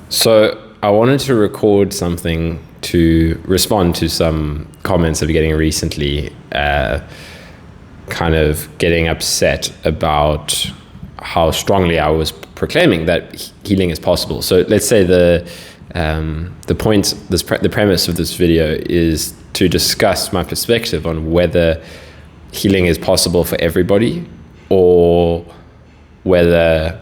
So I wanted to record something to respond to some comments that we're getting recently, kind of getting upset about how strongly I was proclaiming that healing is possible. So let's say the premise of this video is to discuss my perspective on whether healing is possible for everybody, or whether,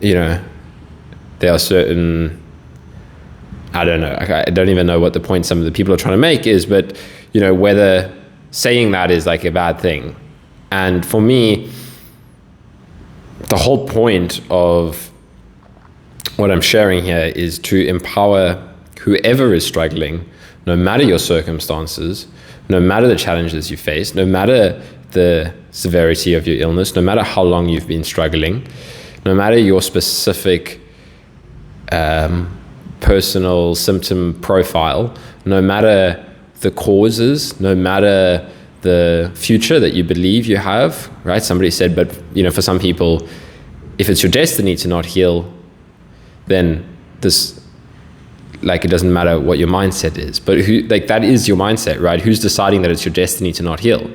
there are certain, I don't know, I don't even know what the point some of the people are trying to make is, but, whether saying that is like a bad thing. And for me, the whole point of what I'm sharing here is to empower whoever is struggling, no matter your circumstances, no matter the challenges you face, no matter the severity of your illness, no matter how long you've been struggling, no matter your specific personal symptom profile, no matter the causes, no matter the future that you believe you have, right? Somebody said, but for some people, if it's your destiny to not heal, then this, it doesn't matter what your mindset is, but that is your mindset, right? Who's deciding that it's your destiny to not heal?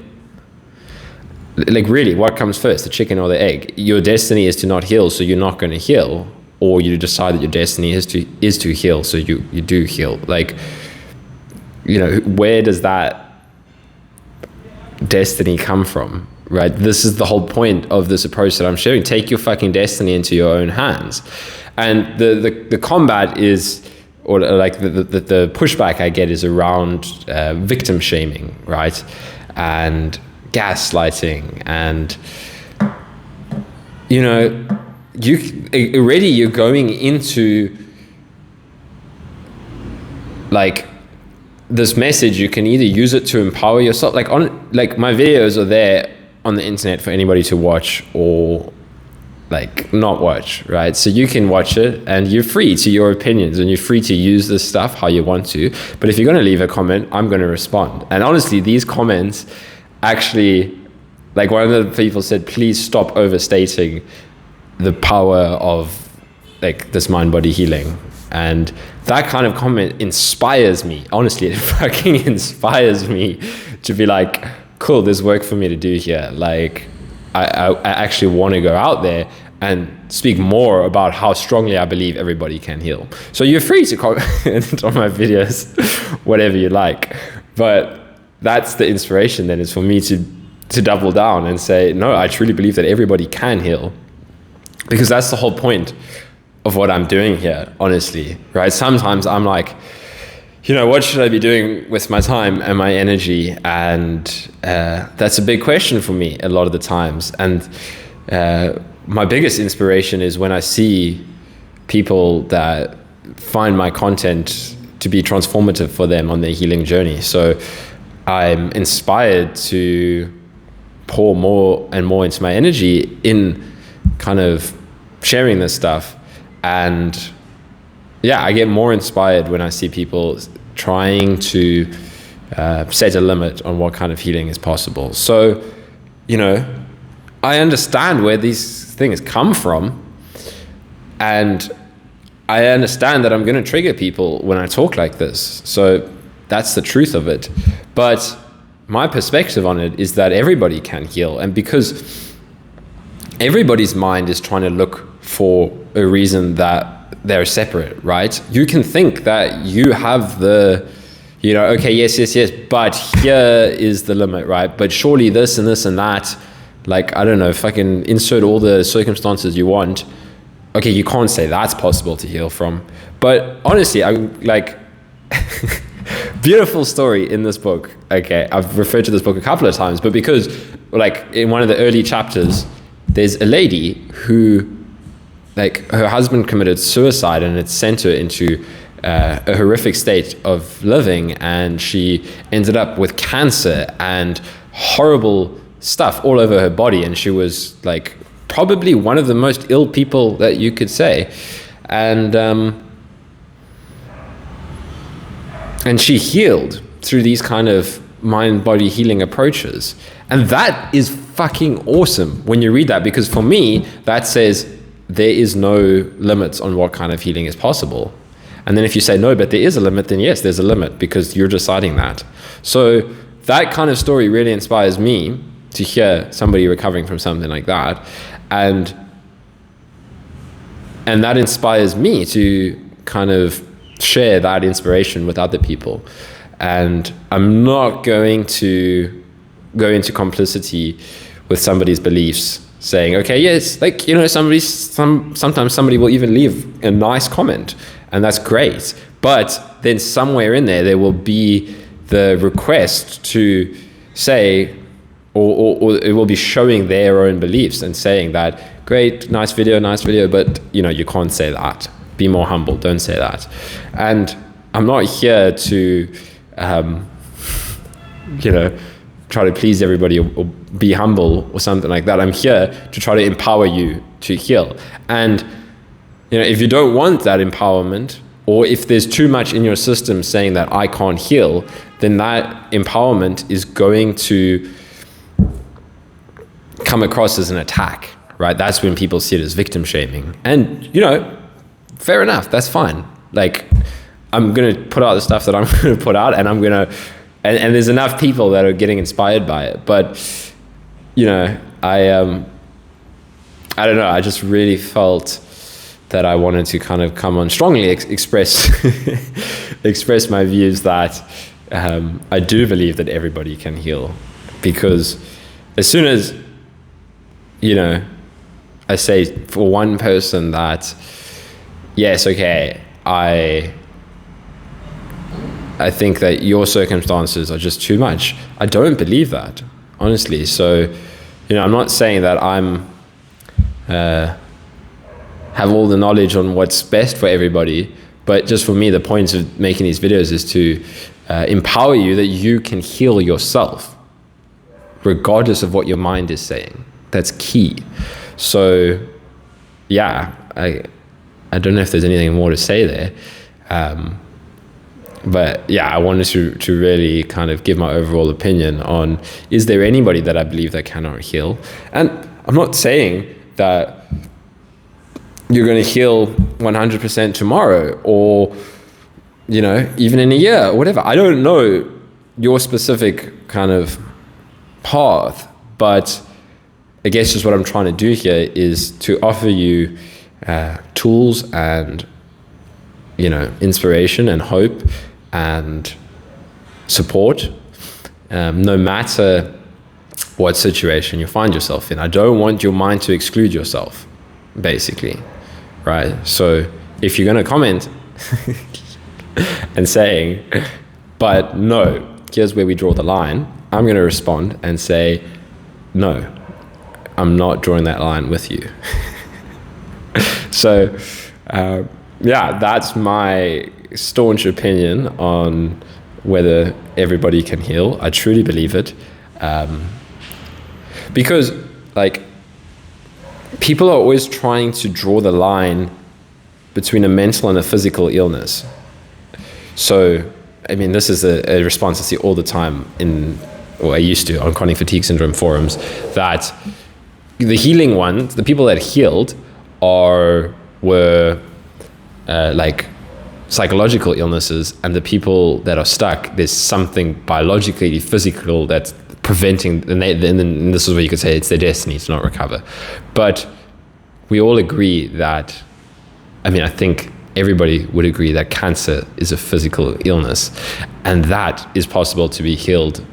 Really, what comes first, the chicken or the egg? Your destiny is to not heal, so you're not going to heal, or you decide that your destiny is to heal, so you do heal. Where does that destiny come from, right? This is the whole point of this approach that I'm sharing. Take your fucking destiny into your own hands. And the combat is, or the pushback I get is around victim shaming, right? And gaslighting, and you're going into this message. You can either use it to empower yourself, my videos are there on the internet for anybody to watch or not watch, right? So you can watch it and you're free to your opinions and you're free to use this stuff how you want to. But if you're going to leave a comment, I'm going to respond. And honestly, these comments actually, one of the people said, please stop overstating the power of this mind-body healing. And that kind of comment inspires me. Honestly, it fucking inspires me to be cool, there's work for me to do here. I actually want to go out there and speak more about how strongly I believe everybody can heal. So you're free to comment on my videos, whatever you like. But that's the inspiration then, is for me to double down and say, no, I truly believe that everybody can heal. Because that's the whole point of what I'm doing here, honestly, right? Sometimes I'm what should I be doing with my time and my energy? And that's a big question for me a lot of the times. And my biggest inspiration is when I see people that find my content to be transformative for them on their healing journey. So I'm inspired to pour more and more into my energy in kind of sharing this stuff. And I get more inspired when I see people trying to set a limit on what kind of healing is possible. So, I understand where these things come from, and I understand that I'm going to trigger people when I talk like this. So that's the truth of it. But my perspective on it is that everybody can heal. And because everybody's mind is trying to look for a reason that they're separate, right? You can think that you have the, okay, yes, but here is the limit, right? But surely this and this and that, I don't know, fucking insert all the circumstances you want. Okay, you can't say that's possible to heal from. But honestly, I'm beautiful story in this book. Okay, I've referred to this book a couple of times, but because in one of the early chapters, there's a lady who, her husband committed suicide, and it sent her into a horrific state of living, and she ended up with cancer and horrible stuff all over her body, and she was probably one of the most ill people that you could say. And she healed through these kind of mind-body healing approaches. And that is fucking awesome when you read that, because for me, that says there is no limits on what kind of healing is possible. And then if you say no, but there is a limit, then yes, there's a limit because you're deciding that. So that kind of story really inspires me to hear somebody recovering from something like that. And that inspires me to kind of share that inspiration with other people. And I'm not going to go into complicity with somebody's beliefs, saying, okay, yes, like, you know, sometimes somebody will even leave a nice comment, and that's great. But then somewhere in there will be the request to say, or it will be showing their own beliefs and saying that, great, nice video, but, you know, you can't say that. Be more humble, don't say that. And I'm not here to, you know, try to please everybody or be humble or something like that. I'm here to try to empower you to heal. And, you know, if you don't want that empowerment, or if there's too much in your system saying that I can't heal, then that empowerment is going to come across as an attack, right? That's when people see it as victim shaming. And, you know, fair enough, that's fine. Like, I'm going to put out the stuff that I'm going to put out, and I'm going to, and there's enough people that are getting inspired by it. But, you know, I don't know, I just really felt that I wanted to kind of come on strongly express express my views that I do believe that everybody can heal. Because as soon as, you know, I say for one person that, yes, okay, I think that your circumstances are just too much, I don't believe that, honestly. So, you know, I'm not saying that I'm have all the knowledge on what's best for everybody, but just for me, the point of making these videos is to empower you that you can heal yourself, regardless of what your mind is saying. That's key. So, yeah, I don't know if there's anything more to say there. But yeah, I wanted to really kind of give my overall opinion on, is there anybody that I believe that cannot heal? And I'm not saying that you're going to heal 100% tomorrow, or, you know, even in a year or whatever. I don't know your specific kind of path, but I guess just what I'm trying to do here is to offer you tools and, you know, inspiration and hope and support, no matter what situation you find yourself in. I don't want your mind to exclude yourself, basically, right? So if you're going to comment and saying, but no, here's where we draw the line, I'm going to respond and say, no, I'm not drawing that line with you. So, yeah, that's my staunch opinion on whether everybody can heal. I truly believe it. Because, like, people are always trying to draw the line between a mental and a physical illness. So, I mean, this is a response I see all the time I used to, on chronic fatigue syndrome forums, that the healing ones, the people that healed were like psychological illnesses, and the people that are stuck, there's something biologically physical that's preventing, and then this is where you could say it's their destiny to not recover. But we all agree that, I mean, I think everybody would agree that cancer is a physical illness, and that is possible to be healed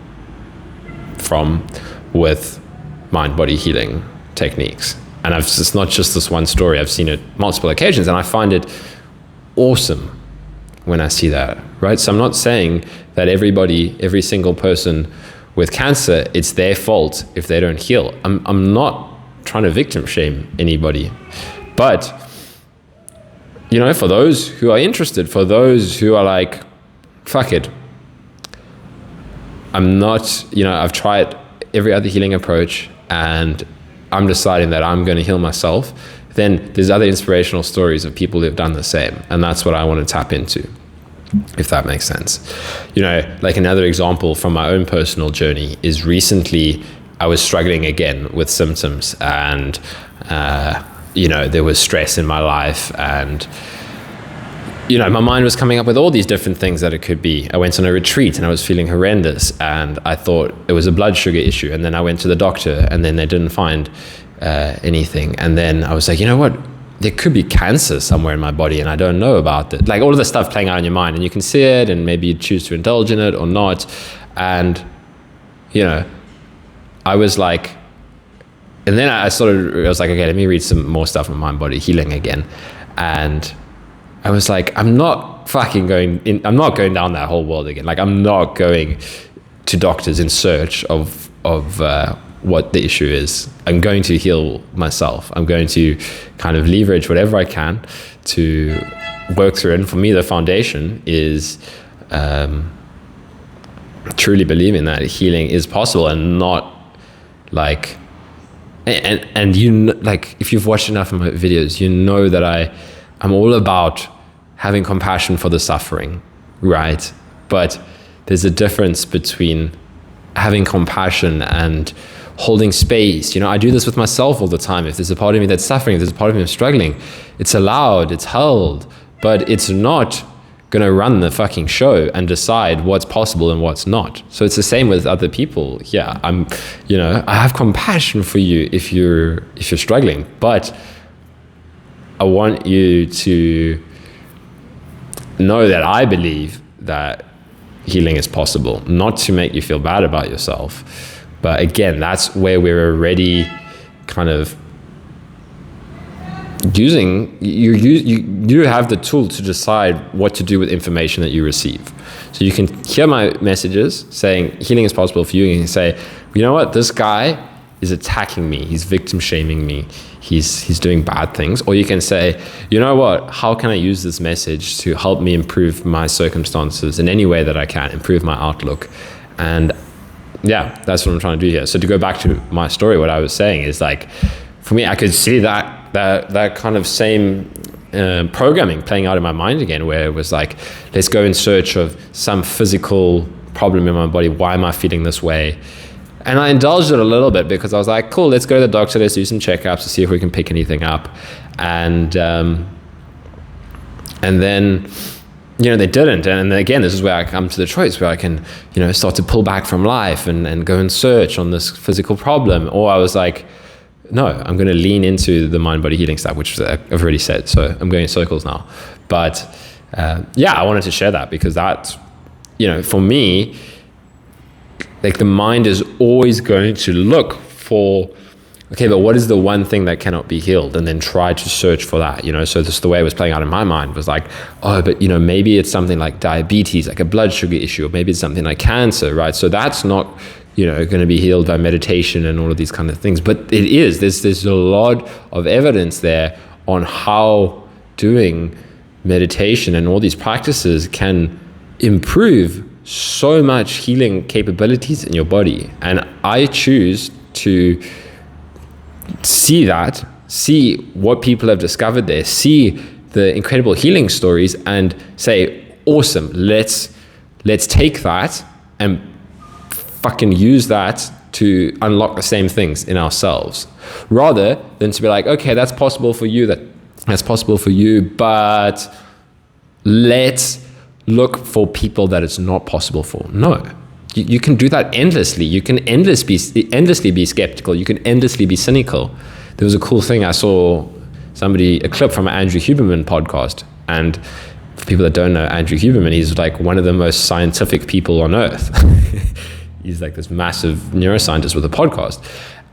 from with mind-body healing techniques. And it's not just this one story, I've seen it multiple occasions, and I find it awesome when I see that, right? So I'm not saying that every single person with cancer, it's their fault if they don't heal. I'm not trying to victim shame anybody. But, you know, for those who are interested, for those who are like, fuck it, I'm not, you know, I've tried every other healing approach and I'm deciding that I'm going to heal myself, then there's other inspirational stories of people who have done the same. And that's what I want to tap into, if that makes sense. You know, like another example from my own personal journey is recently I was struggling again with symptoms, and there was stress in my life, and my mind was coming up with all these different things that it could be. I went on a retreat and I was feeling horrendous, and I thought it was a blood sugar issue. And then I went to the doctor, and then they didn't find anything. And then I was like, you know what? There could be cancer somewhere in my body, and I don't know about it. Like all of the stuff playing out in your mind, and you can see it, and maybe you choose to indulge in it or not. And, I was like, and then I was like, okay, let me read some more stuff on mind body healing again. And I was like, I'm not going down that whole world again. Like, I'm not going to doctors in search of what the issue is. I'm going to heal myself. I'm going to kind of leverage whatever I can to work through it. And for me, the foundation is truly believing that healing is possible, and not like, and like, if you've watched enough of my videos, that I'm all about having compassion for the suffering, right? But there's a difference between having compassion and holding space. I do this with myself all the time. If there's a part of me that's suffering, if there's a part of me that's struggling, it's allowed, it's held, but it's not gonna run the fucking show and decide what's possible and what's not. So it's the same with other people. Yeah, I have compassion for you if you're struggling, but I want you to know that I believe that healing is possible, not to make you feel bad about yourself. But again, that's where we're already kind of you have the tool to decide what to do with information that you receive. So you can hear my messages saying healing is possible for you, and you can say, you know what, this guy is attacking me, he's victim shaming me, he's doing bad things. Or you can say, you know what, how can I use this message to help me improve my circumstances in any way that I can, improve my outlook? And yeah, that's what I'm trying to do here. So to go back to my story, what I was saying is, like, for me, I could see that kind of same programming playing out in my mind again, where it was like, let's go in search of some physical problem in my body. Why am I feeling this way? And I indulged it a little bit because I was like, cool, let's go to the doctor, let's do some checkups to see if we can pick anything up. And then, they didn't. And again, this is where I come to the choice where I can, start to pull back from life and go and search on this physical problem. Or I was like, no, I'm going to lean into the mind-body healing stuff, which I've already said. So I'm going in circles now. But I wanted to share that because that, for me, like, the mind is always going to look for, okay, but what is the one thing that cannot be healed? And then try to search for that, So this, the way it was playing out in my mind was like, oh, but, maybe it's something like diabetes, like a blood sugar issue, or maybe it's something like cancer, right? So that's not, going to be healed by meditation and all of these kind of things. But it is, there's a lot of evidence there on how doing meditation and all these practices can improve so much healing capabilities in your body. And I choose to see what people have discovered there, see the incredible healing stories, and say, awesome, let's take that and fucking use that to unlock the same things in ourselves, rather than to be like, okay, that's possible for you, that's possible for you, but let's look for people that it's not possible for. No, you can do that endlessly. You can endlessly be skeptical. You can endlessly be cynical. There was a cool thing, I saw a clip from an Andrew Huberman podcast, and for people that don't know Andrew Huberman, he's like one of the most scientific people on earth. He's like this massive neuroscientist with a podcast.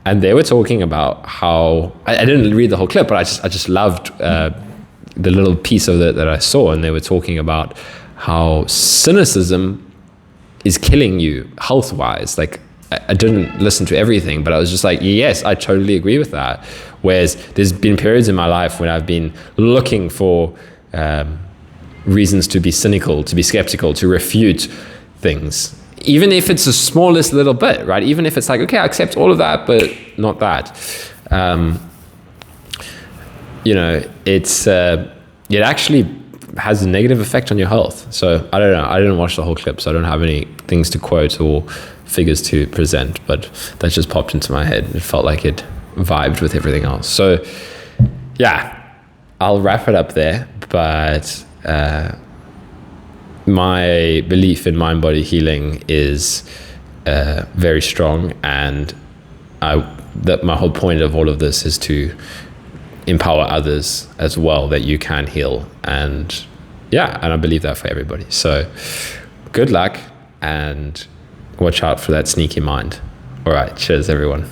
And they were talking about how, I didn't read the whole clip, but I just loved the little piece of it that I saw. And they were talking about how cynicism is killing you health-wise. Like, I didn't listen to everything, but I was just like, yes, I totally agree with that. Whereas there's been periods in my life when I've been looking for reasons to be cynical, to be skeptical, to refute things. Even if it's the smallest little bit, right? Even if it's like, okay, I accept all of that, but not that. It actually has a negative effect on your health. So I don't know. I didn't watch the whole clip, so I don't have any things to quote or figures to present, but that just popped into my head. It felt like it vibed with everything else. So yeah, I'll wrap it up there. But my belief in mind body healing is very strong, and that my whole point of all of this is to empower others as well, that you can heal. And I believe that for everybody. So good luck, and watch out for that sneaky mind. All right, cheers everyone.